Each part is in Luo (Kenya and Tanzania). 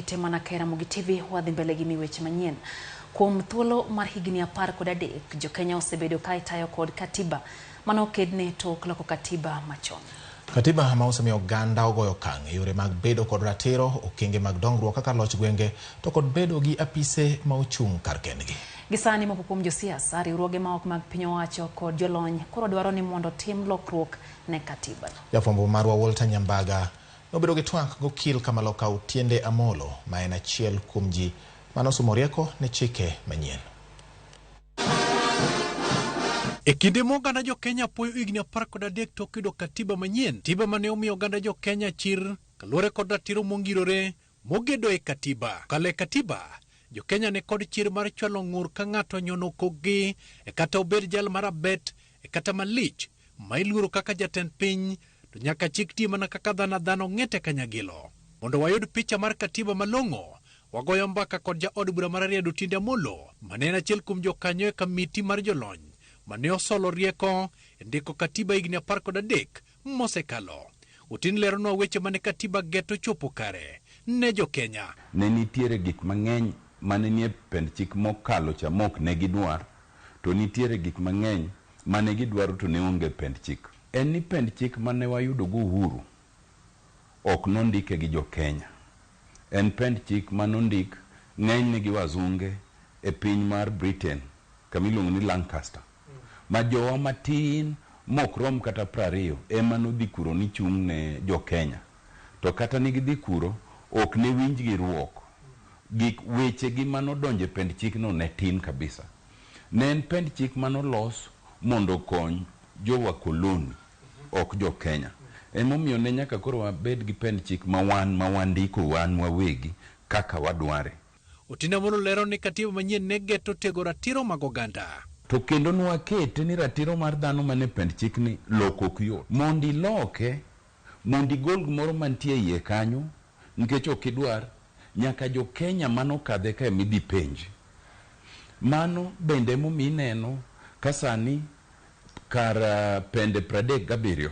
te manake Ramogi TV wadhi mbele gi miweche manyien. Kuom thuolo mar higni 13 jo Kenya osebedo ka itayo kod katiba manokedne tok loko katiba machon. Katiba ma osemiyo oganda ogoyo okang' e yore mag bedo kod ratiro, okenge mag dongruok kaka loch gwenge to kod bedo gi apise ma ochung' kar kendgi. Gisani moko kuom josiasa, riwruoge ma ok mag piny owacho kod jolony koro dwaro ni mondo tim lokruok ne katiba. Jafwambo marwa Walter Nyambaga nobedo gi twak gokil kama loka Otiende Amollo ma en achiel kuom ji manosomo rieko ne chike manyien. E kinde moganda jo Kenya apoyo higni 13 tok yudo katiba manyien, katiba mane omiyo oganda jo Kenya chir kaluwore kod ratiro mongirore mogedo e katiba. Kale katiba, jo Kenya ne kod chir mar chwalo ng'ur ka ng'ato nyono kokgi e kata obed jal marabet e kata malich ma iluoro kaka jatend piny, to nyaka chik ti mana kaka dhano ng'ete kanyagilo. Mondo wayud picha mar katiba malong'o, wagoyo mbaka kod ja od bura mar Ariado Otiende Amollo mane en achiel kuom jokanyo e kamiti mar jolony mane osolo rieko e ndiko katiba higni 13 mosekalo. Otiende leronwa weche mane katiba geto chopo kare ne jo Kenya. Ne nitiere gik mang'eny mane nie pend chik mokalo cha mok ne gidwar, to nitiere gik mang'eny mane gidwaro to ne onge pend chik. En ni pend chik mane wayudo go uhuru ok nondike gi jo Kenya. En pend chik manondik ng'eny gi wazunge e piny mar Britain kamiluongo ni Lancaster. Ma jowa matin mok rom kata 20 ema nodhi kuro ni chung' ne jo Kenya. To kata ni gidhi kuro ok ne winj gi ruok. Gik weche gi manodonje pend chik no ne tin kabisa. Ne en pend chik manolos mondo kony jo wakoloni ok jo Kenya. Emomiyo ne nyaka koro wabed gi pend chik ma wandiko wan wawegi kaka wadware. Otiende Amollo lero ni katiba manyien ne geto tego ratiro mag oganda. To kendo nwakete ni ratiro mar dhano mane pend chik ni loko kyo. Mondi loke, mondi gol gimoro mantie iye kanyo, nikech ok idwar nyaka jo Kenya mano kadhe ka midhi penj. Mano bende momi neno kasani kar pende 37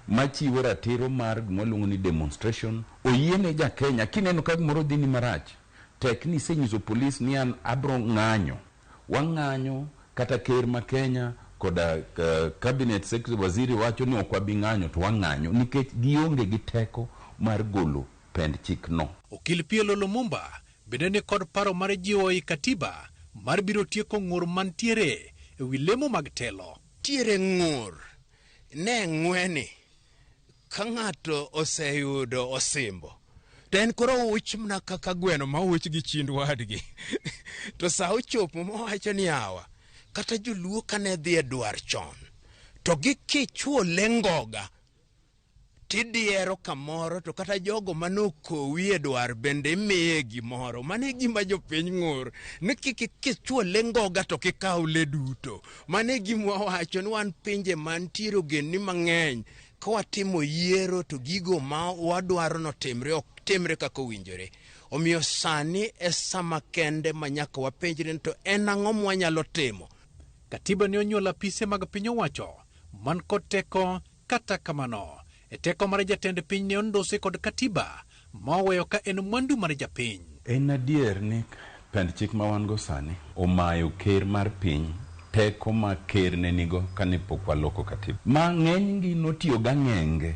machiwo ratiro mar gimoluongo ni demonstration oyiene ja Kenya kineno ka gimoro dhi ni marach tek ni senyiso polis ni an abro ng'anyo wang'anyo kata ker ma Kenya koda cabinet secretary waziri wacho ni ok wabi ng'anyo to wang'anyo nikech gionge gi teko mar golo pend chik no. Okil P.L.O Lumumba bende ni kod paro mar jiwo i katiba mar biro tieko ng'ur mantiere e wi lemo mag telo. Tiere ng'ur ne ng'weni ka ng'ato oseyudo osimbo to en koro uch mna kaka gweno ma uch gi chind wadgi to sa ochopo mowacho ni awa kata joluo kane dhi e dwar chon to gikichwo lengoga tidiero kamoro to kata jogo manokowi e dwar bende miye gimoro. Mane gima jopiny ng'ur ni kichwo lengoga to kikaw le duto. Mane gima wawacho ni wan pinje mantiere ogendni mang'eny ka watimo yiero to gigo ma wadwaro no timre kaka owinjore. Omiyo sani e sama kende ma nyaka wapenjre to en ang'o mwanyalo timo. Katiba ne onyuolo apise mag piny owacho man kod teko, kata kamano e teko mar jatend piny ne ondose kod katiba ma oweyo ka en mwandu mar japiny. En adier ni pend chik ma wan go sani omayo ker mar piny teko ma ker ne nigo kane pok waloko katiba. Ma ng'eny gi notiyo ga ng'enge,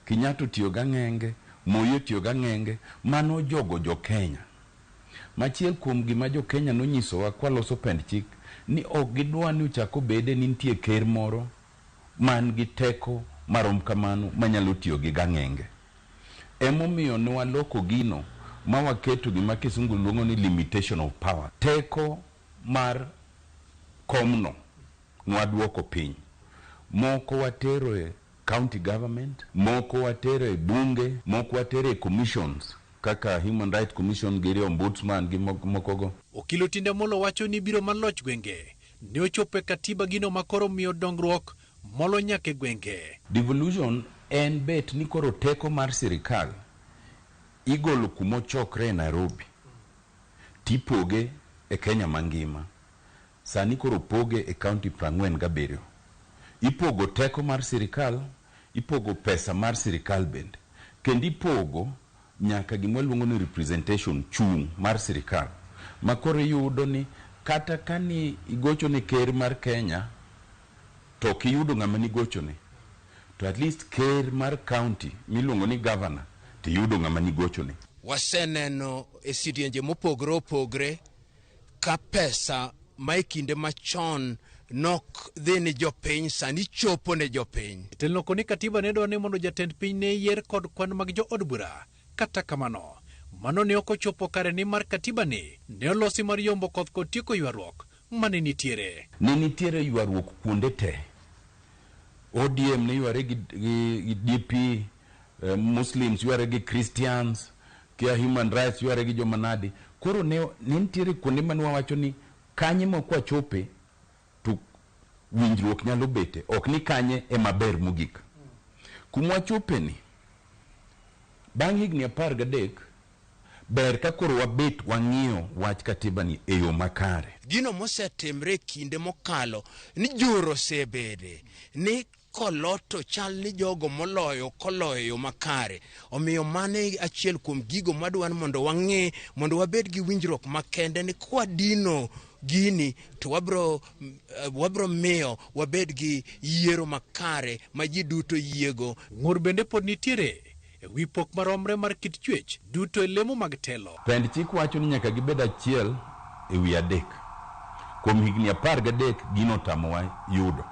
Kenyatta tiyo ga ng'enge, Moi tiyo ga ng'enge, mano jogo jo Kenya. Machiel kuom gima jo Kenya nonyisowa kwaloso pend chik ni ok gidwa ni uchako bede ni nitie ker moro man gi teko marom kamano manyalo tiyo gi gang'enge. Emomiyo ne waloko gino ma waketo gima kisungu luongo ni limitation of power. Teko mar komno nwaduoko piny. Moko watero e county government, moko watero e bunge, moko watero e commissions kaka Human Rights Commission gi Ombudsman gi mokogo. Okil Otiende Amollo wacho ni biro maloch gwenge ne ochopo e katiba gino makoro miyo dongruok molo nyaka gwenge. Devolution en bet ni koro teko mar sirikal igolo kumo chokre Nairobi tipoge e Kenya mangima. Sani koro poge e county 47. Ipogo teko mar sirikal, ipogo pesa mar sirikal bende. Kendi ipogo nyaka gimwaluongo ni representation chung mar sirikal makoro yudo ni kata kani igocho ni ker mar Kenya to kiyudo ng'ama ni gocho ni to at least ker mar county miluongo ni governor to yudo ng'ama ni gocho ni. Waseneno e sidienje mopogre opogre ka pesa ma kinde machon nok dhi ni jopiny sani chopo ne jopiny. Telno ni katiba ne dwaro ni mondo jatend piny ne yier kod kwan mag jo od bura. Kata kamano, mano ne ok ochopo kare ni mar katiba ni ne olosi mar yombo koth kod tieko ywaruok mane nitiere. Ne nitiere ywaruok kuonde te. ODM ne yware gi DP, Muslims yware gi Christians, kia human rights yware gi jomanadi. Koro ne nitiere kuonde manwa wacho ni kanye mokwa chope to winjruok nyalo bete, ok ni kanye e maber mogik. Kumwa chope ni bang' higni 13 ber ka koro wabet wang'iyo wach katiba ni e yo makare. Gino mosetimre kinde mokalo ni juro sebede ni koloto chal ni jogo moloyo koloyo makare. Omiyo mane achiel kuom gigo madwan mondo wang'e mondo wabed gi winjruok makende ni kwa dino gini to wabro miyo wabed gi yiero makare ma ji duto yiego. Ng'ur bende pod nitiere e wi pok maromre mar kit chwech duto e lemo mag telo. Pend chik wacho ni nyaka gibed achiel e wi adek. Kuom higni 13 gino tamowa yudo.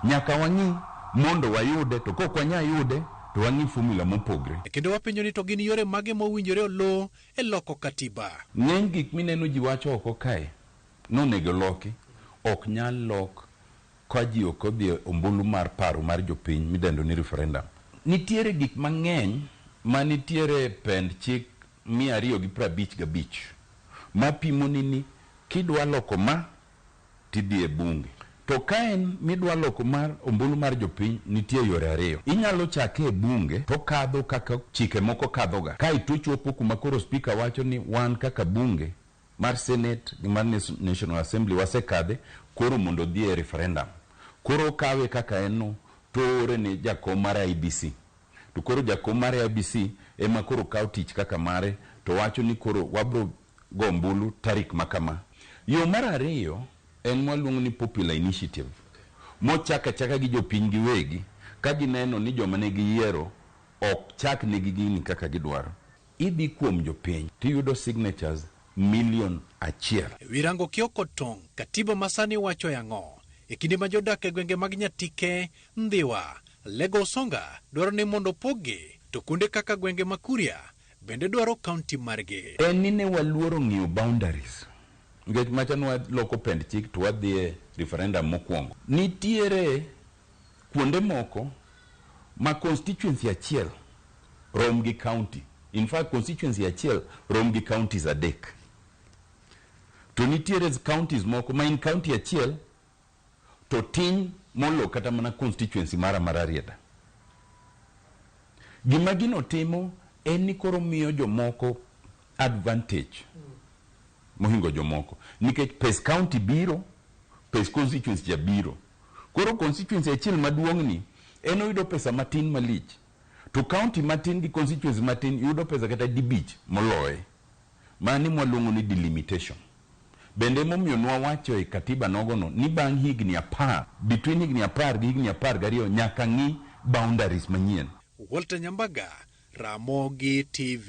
Nyaka wang'i mondo wayude to kok wanya yude to wang'i formula mopogre. Kendo wapenjo ni to gin yore mage mowinjore olo e loko katiba. Ng'eny gik mineno ji wacho oko kae nonego loki ok nyal lok ka ji ok odhi ombulu mar paro mar jopiny midendo ni referendum. Nitiere gik mang'eny ma nitiere pend chik 255 ma pimo ni kidwa loko ma tidhi e bunge. To kaen midwa loko mar ombulu mar jopiny nitie yore ariyo. Inyalo chake e bunge to kadho kaka chike moko kadhoga. Kai to chopo kuma koro speaker wacho ni wan kaka bunge mar Senate gi mar National Assembly wasekadhe koro mondo dhi e referendum. Koro kawe kaka eno to ore ne jakom mar IBC. To koro jakom mar IBC ema koro kawo tich kaka mare to wacho ni koro wabro go ombulu tarik makama. Yo mar ariyo en mwaluongo ni popular initiative. Mochaka gi jopiny giwegi ka gineno ni joma ne giyiero ok chak ne gini kaka gidwaro. Idhi kuom jopiny tiyudo signatures 1,000,000. Wirango kioko tong katiba masani wacho yang'o e kinde ma jodak e gwenge mag Nyatike, Ndhiwa, Lego Songa dwaro ni mondo pogi to kunde kaka gwenge Makuria bende dwaro county margi. En ni ne waluoro ng'iyo boundaries. Ngech machanwa loko pend chik to wadhi e referendum mokwongo. Nitiere kuonde moko ma constituency achiel rom gi county. In fact constituency achiel rom gi counties adek. To nitiere counties moko ma in county achiel to tin molo kata mana constituency mara Rieda. Gima gino timo en ni koro miyo jomoko advantage mohingo jomoko. Nikech pes county biro, pes constituency ja biro. Koro constituency achiel maduong'ni en oyudo pesa matin malich. To county matin gi constituency matin yudo pesa kata dibich moloye. Mani mwaluongo ni delimitation. Bende momiyo nwa wacho e katiba nogono ni bang' higni 10, between higni 10 gi higni 12 nyaka ng'i boundaries manyien. Walter Nyambaga, Ramogi TV.